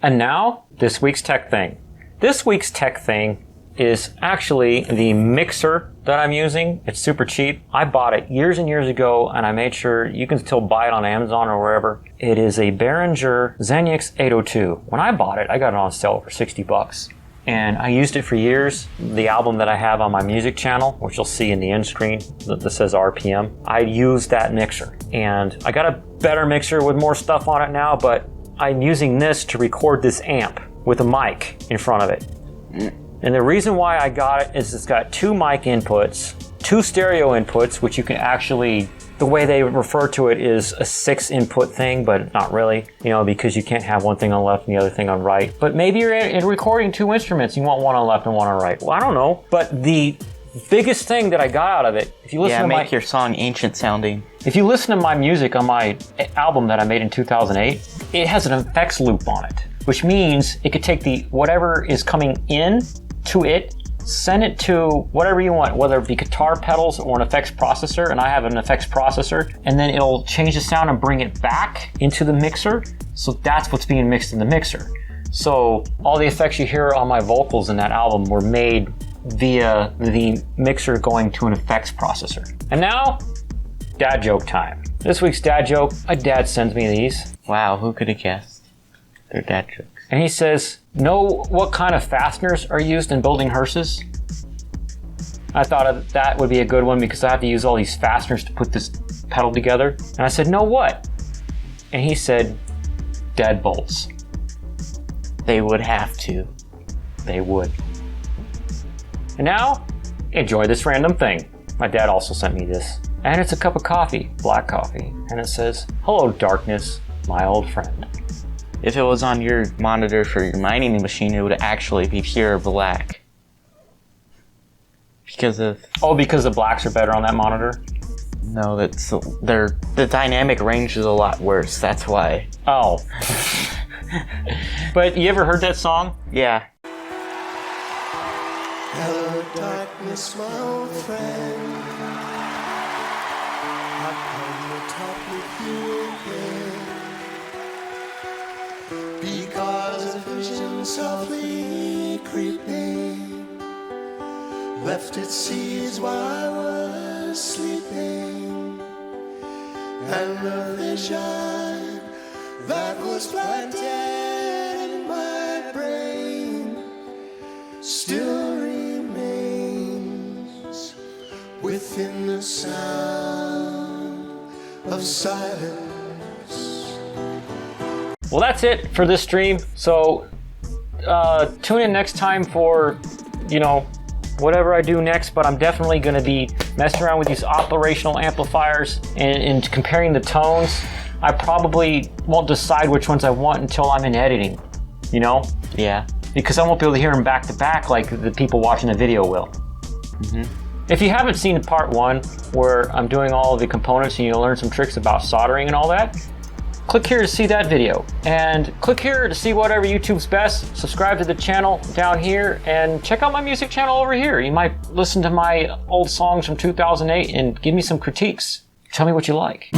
And now, this week's tech thing. This week's tech thing is actually the mixer that I'm using. It's super cheap. I bought it years and years ago, and I made sure you can still buy it on Amazon or wherever. It is a Behringer xenyx 802. When I bought it, I got it on sale for $60. And I used it for years. The album that I have on my music channel, which you'll see in the end screen that says RPM, I used that mixer. And I got a better mixer with more stuff on it now, but I'm using this to record this amp with a mic in front of it. And the reason why I got it is it's got 2 mic inputs, 2 stereo inputs, which you can actually, the way they refer to it is a 6 input thing, but not really, because you can't have one thing on left and the other thing on right. But maybe you're recording 2 instruments, you want one on left and one on right. Well, I don't know. But the biggest thing that I got out of it, if you listen to make your song ancient sounding. If you listen to my music on my album that I made in 2008, it has an effects loop on it, which means it could take whatever is coming in to it, send it to whatever you want, whether it be guitar pedals or an effects processor, and I have an effects processor, and then it'll change the sound and bring it back into the mixer. So that's what's being mixed in the mixer. So all the effects you hear on my vocals in that album were made via the mixer going to an effects processor. And now, dad joke time. This week's dad joke, my dad sends me these. Wow, who could have guessed? They're dad jokes. And he says, know what kind of fasteners are used in building hearses? I thought that would be a good one because I have to use all these fasteners to put this pedal together. And I said, no what? And he said, deadbolts. They would have to. They would. And now, enjoy this random thing. My dad also sent me this. And it's a cup of coffee, black coffee. And it says, hello darkness, my old friend. If it was on your monitor for your mining machine, it would actually be pure black. Because the blacks are better on that monitor? No, the dynamic range is a lot worse, that's why. Oh. But you ever heard that song? Yeah. Hello darkness, my old friend. I've come to talk with you again. Because a vision softly creeping left its seeds while I was sleeping, and the vision that was planted in my brain still remains within the sound of silence. Well, that's it for this stream. So tune in next time for, whatever I do next, but I'm definitely going to be messing around with these operational amplifiers and comparing the tones. I probably won't decide which ones I want until I'm in editing, Yeah. Because I won't be able to hear them back to back like the people watching the video will. Mm-hmm. If you haven't seen part 1, where I'm doing all of the components and you'll learn some tricks about soldering and all that, click here to see that video, and click here to see whatever YouTube's best. Subscribe to the channel down here, and check out my music channel over here. You might listen to my old songs from 2008 and give me some critiques. Tell me what you like.